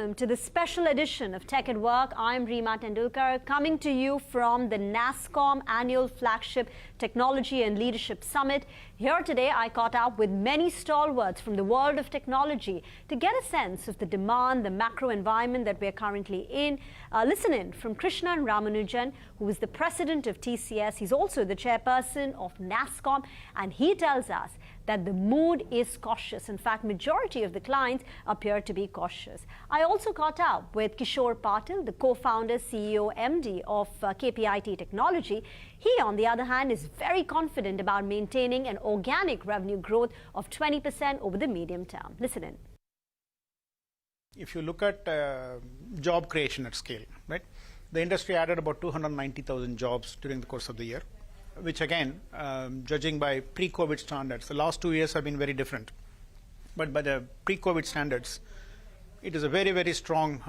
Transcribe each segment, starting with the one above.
To the special edition of Tech at Work. I'm Reema Tendulkar, coming to you from the NASSCOM annual flagship Technology and Leadership Summit. Here today, I caught up with many stalwarts from the world of technology to get a sense of the demand, the macro environment that we're currently in. Listen in from Krishnan Ramanujan, who is the president of TCS. He's also the chairperson of NASSCOM, and he tells us that the mood is cautious. In fact, majority of the clients appear to be cautious. I also caught up with Kishore Patil, the co-founder, CEO, MD of KPIT Technology. He, on the other hand, is very confident about maintaining an organic revenue growth of 20% over the medium term. Listen in. If you look at job creation at scale, right, the industry added about 290,000 jobs during the course of the year, which again, judging by pre-COVID standards, the last 2 years have been very different. But by the pre-COVID standards, it is a very, very strong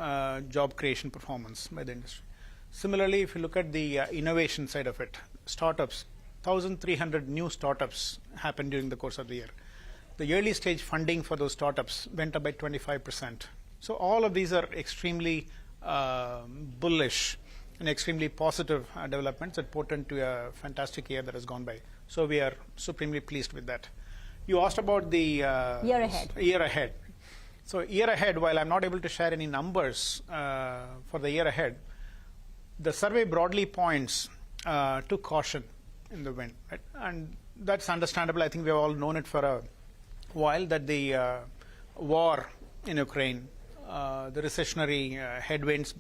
job creation performance by the industry. Similarly, if you look at the innovation side of it, startups, 1,300 new startups happened during the course of the year. The early stage funding for those startups went up by 25%. So all of these are extremely bullish and extremely positive developments that portend to a fantastic year that has gone by. So we are supremely pleased with that. You asked about the year ahead. So year ahead, while I'm not able to share any numbers for the year ahead, the survey broadly points to caution in the wind, right? And that's understandable. I think we've all known it for a while that the war in Ukraine, the recessionary headwinds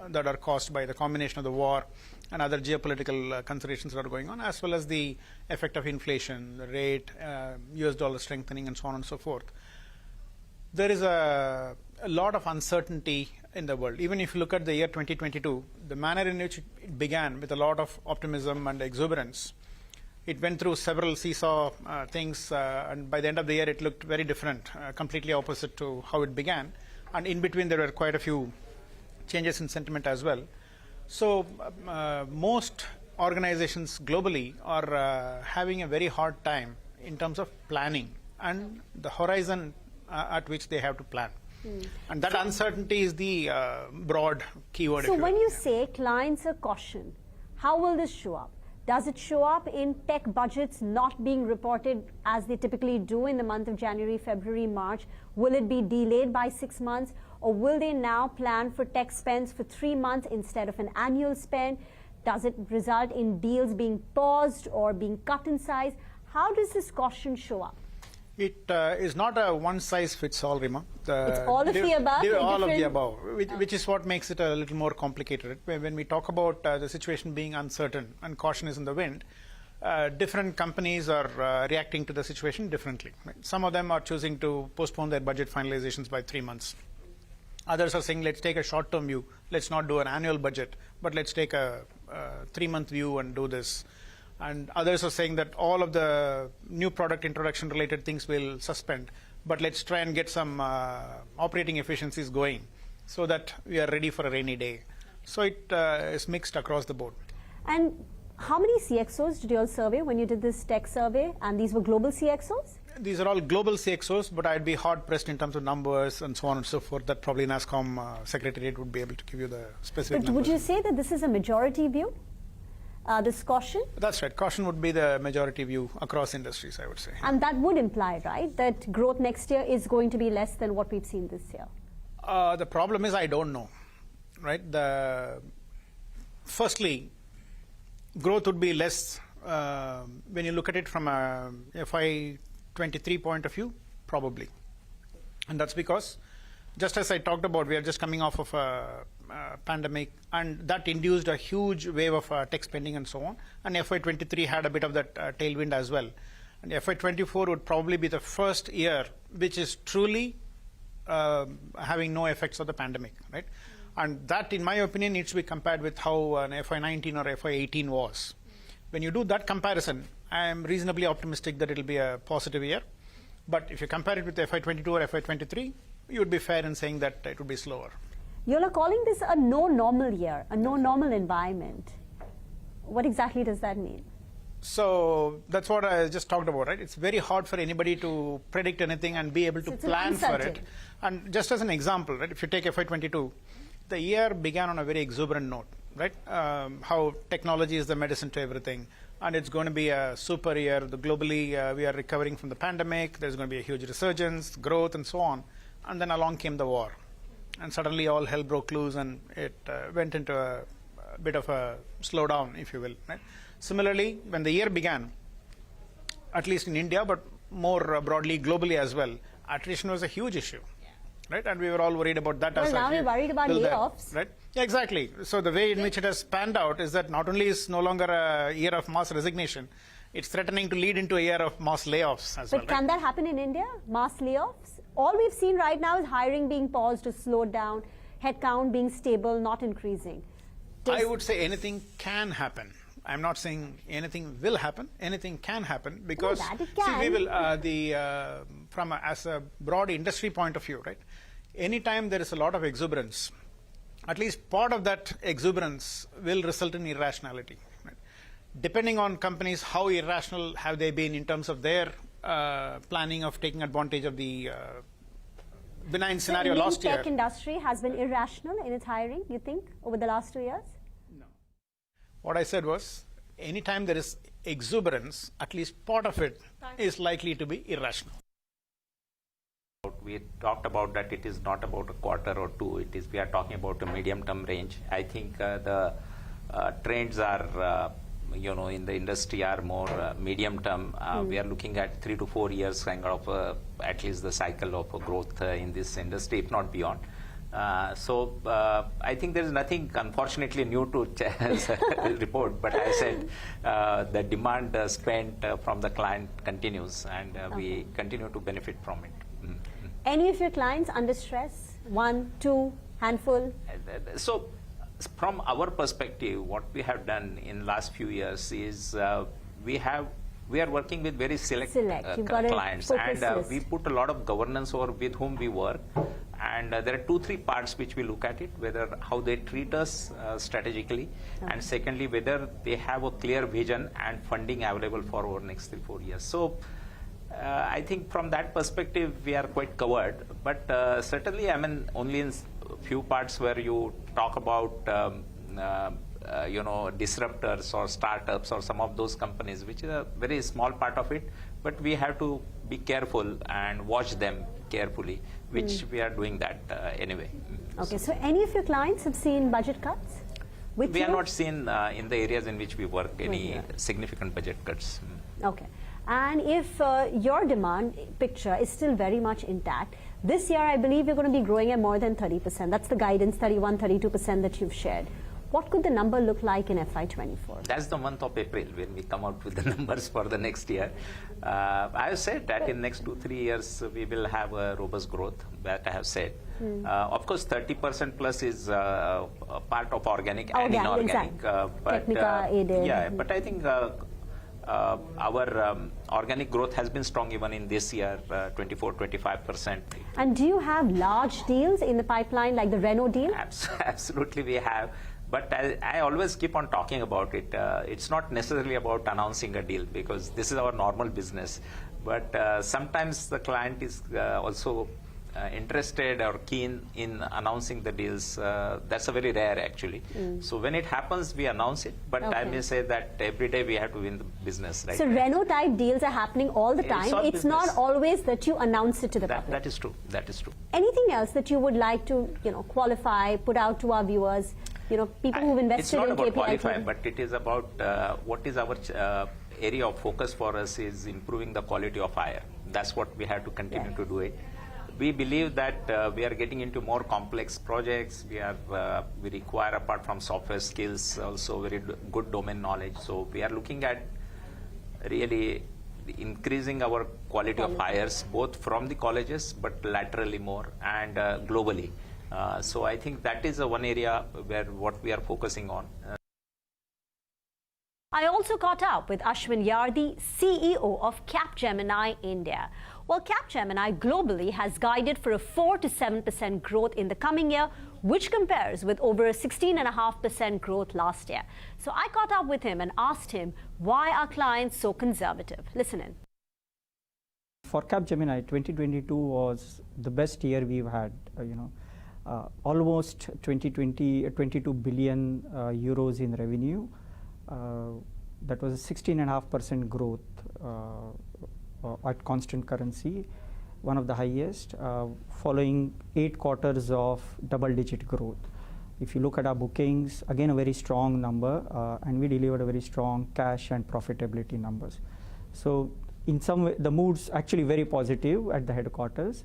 that are caused by the combination of the war and other geopolitical considerations that are going on, as well as the effect of inflation, the rate, US dollar strengthening, and so on and so forth. There is a lot of uncertainty in the world. Even if you look at the year 2022, the manner in which it began with a lot of optimism and exuberance, it went through several seesaw things, and by the end of the year, it looked very different, completely opposite to how it began. And in between, there were quite a few changes in sentiment as well. So most organizations globally are having a very hard time in terms of planning and the horizon at which they have to plan. And that uncertainty is the broad keyword. So when you say clients are cautioned, how will this show up? Does it show up in tech budgets not being reported as they typically do in the month of January, February, March? Will it be delayed by 6 months? Or will they now plan for tech spends for 3 months instead of an annual spend? Does it result in deals being paused or being cut in size? How does this caution show up? It is not a one-size-fits-all, Rima. It's all of the above? All of the above, which is what makes it a little more complicated. When we talk about the situation being uncertain and caution is in the wind, different companies are reacting to the situation differently. Right? Some of them are choosing to postpone their budget finalizations by 3 months. Others are saying, let's take a short-term view. Let's not do an annual budget, but let's take a 3-month view and do this. And others are saying that all of the new product introduction related things will suspend, but let's try and get some operating efficiencies going so that we are ready for a rainy day. So it is mixed across the board. And how many CXOs did you all survey when you did this tech survey? And these were global CXOs? These are all global CXOs, but I'd be hard pressed in terms of numbers and so on and so forth. That probably NASSCOM Secretariat would be able to give you the specific numbers. But would you say that this is a majority view? This caution? That's right. Caution would be the majority view across industries, I would say. And that would imply, right, that growth next year is going to be less than what we've seen this year? The problem is I don't know, right? Firstly, growth would be less when you look at it from a FY23 point of view, probably. And that's because, just as I talked about, we are just coming off of a pandemic, and that induced a huge wave of tech spending and so on. And FY23 had a bit of that tailwind as well. And FY24 would probably be the first year which is truly having no effects of the pandemic, right? And that, in my opinion, needs to be compared with how an FY19 or FY18 was. When you do that comparison, I am reasonably optimistic that it will be a positive year. But if you compare it with FY22 or FY23, you would be fair in saying that it would be slower. You all are calling this a no normal year, a no normal environment. What exactly does that mean? So that's what I just talked about, right? It's very hard for anybody to predict anything and be able to plan for it. And just as an example, right, if you take FY22, the year began on a very exuberant note, right? How technology is the medicine to everything, and it's going to be a super year. Globally, we are recovering from the pandemic. There's going to be a huge resurgence, growth, and so on. And then along came the war, and suddenly all hell broke loose, and it went into a bit of a slowdown, if you will, right? Similarly, when the year began, at least in India, but more broadly globally as well, attrition was a huge issue, right? And we were all worried about that. Well, now we're worried about layoffs. Right? Yeah, exactly. So the way in which it has panned out is that not only is no longer a year of mass resignation, it's threatening to lead into a year of mass layoffs as well. But can that happen in India, mass layoffs? All we've seen right now is hiring being paused or slowed down, headcount being stable, not increasing. I would say anything can happen. I'm not saying anything will happen. Anything can happen because see, we will as a broad industry point of view, right? Anytime there is a lot of exuberance, at least part of that exuberance will result in irrationality. Right? Depending on companies, how irrational have they been in terms of their planning of taking advantage of the benign scenario last year. The tech industry has been irrational in its hiring, you think, over the last 2 years? No. What I said was, anytime there is exuberance, at least part of it is likely to be irrational. We talked about that it is not about a quarter or two, we are talking about a medium-term range. I think the trends are, in the industry are more medium-term. We are looking at 3 to 4 years kind of at least the cycle of growth in this industry, if not beyond. So I think there is nothing, unfortunately, new to report. But I said the demand spent from the client continues, and we continue to benefit from it. Any of your clients under stress? 1, 2, handful? So from our perspective, what we have done in last few years is we are working with very select clients, and we put a lot of governance over with whom we work. And there are 2-3 parts which we look at it, whether how they treat us strategically, and secondly, whether they have a clear vision and funding available for our next 3-4 years. So I think from that perspective, we are quite covered. But certainly, I mean, only in few parts where you talk about disruptors or startups or some of those companies, which is a very small part of it, but we have to be careful and watch them carefully, which we are doing that anyway. Okay, so any of your clients have seen budget cuts? We have not seen in the areas in which we work any significant budget cuts. Okay. And if your demand picture is still very much intact, this year I believe you're going to be growing at more than 30%. That's the guidance, 31-32% that you've shared. What could the number look like in FY24? That's the month of April when we come out with the numbers for the next year. I have said that in next 2-3 years we will have a robust growth, that I have said. Of course, 30% plus is a part of organic and inorganic. Technica aided. Yeah, but I think our organic growth has been strong even in this year, 24-25%. And do you have large deals in the pipeline, like the Renault deal? Absolutely, we have. But I always keep on talking about it. It's not necessarily about announcing a deal, because this is our normal business. But sometimes the client is also interested or keen in announcing the deals. That's a very rare, actually. So when it happens, we announce it. But I may say that every day we have to win the business. Right? So Renault type deals are happening all the time. It's not always that you announce it to the public. That is true. That is true. Anything else that you would like to, qualify, put out to our viewers? People who've invested in KPIT. It's not about qualifying, but it is about what is our area of focus for us is improving the quality of hire. That's what we have to continue to do it. We believe that we are getting into more complex projects. We require, apart from software skills, also very good domain knowledge. So we are looking at really increasing our quality of hires, both from the colleges, but laterally more, and globally. So I think that is one area where what we are focusing on. I also caught up with Ashwin Yardi, CEO of Capgemini India. Well, Capgemini globally has guided for a 4 to 7% growth in the coming year, which compares with over 16.5% growth last year. So I caught up with him and asked him, why are clients so conservative? Listen in. For Capgemini, 2022 was the best year we've had. Almost 22 billion euros in revenue. That was a 16.5% growth at constant currency, one of the highest, following 8 quarters of double-digit growth. If you look at our bookings, again a very strong number, and we delivered a very strong cash and profitability numbers. So in some way, the mood's actually very positive at the headquarters.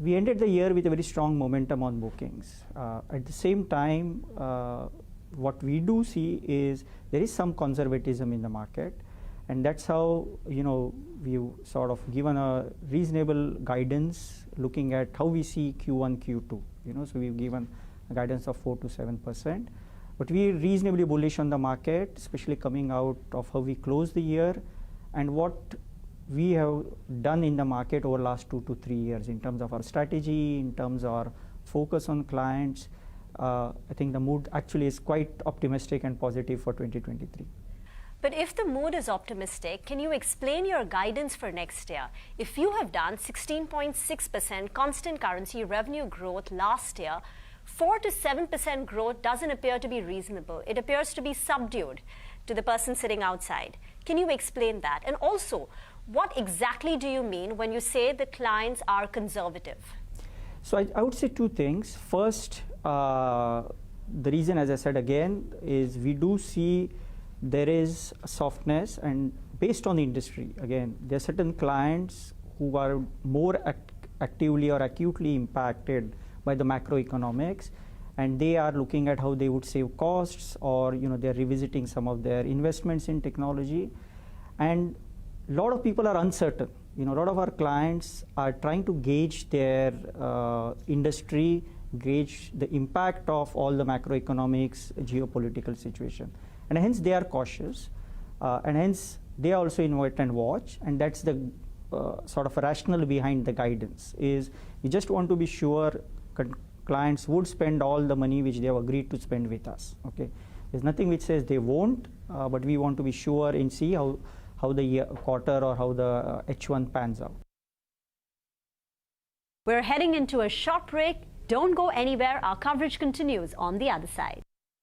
We ended the year with a very strong momentum on bookings. At the same time, what we do see is there is some conservatism in the market, and that's how we've sort of given a reasonable guidance looking at how we see Q1, Q2. So we've given a guidance of 4 to 7%, but we're reasonably bullish on the market, especially coming out of how we closed the year and what we have done in the market over the last 2 to 3 years in terms of our strategy, in terms of our focus on clients. I think the mood actually is quite optimistic and positive for 2023. But if the mood is optimistic, can you explain your guidance for next year? If you have done 16.6% constant currency revenue growth last year, 4 to 7% growth doesn't appear to be reasonable. It appears to be subdued to the person sitting outside. Can you explain that? And also, what exactly do you mean when you say the clients are conservative? So I would say 2 things. First, the reason, as I said again, is we do see there is a softness, and based on the industry, again, there are certain clients who are more actively or acutely impacted by the macroeconomics, and they are looking at how they would save costs, or they're revisiting some of their investments in technology. And a lot of people are uncertain. A lot of our clients are trying to gauge their industry, gauge the impact of all the macroeconomics, geopolitical situation. And hence they are cautious, and hence they are also in wait and watch, and that's the sort of rationale behind the guidance, is we just want to be sure clients would spend all the money which they have agreed to spend with us. Okay, there's nothing which says they won't, but we want to be sure and see how the quarter or how the H1 pans out. We're heading into a short break. Don't go anywhere. Our coverage continues on the other side.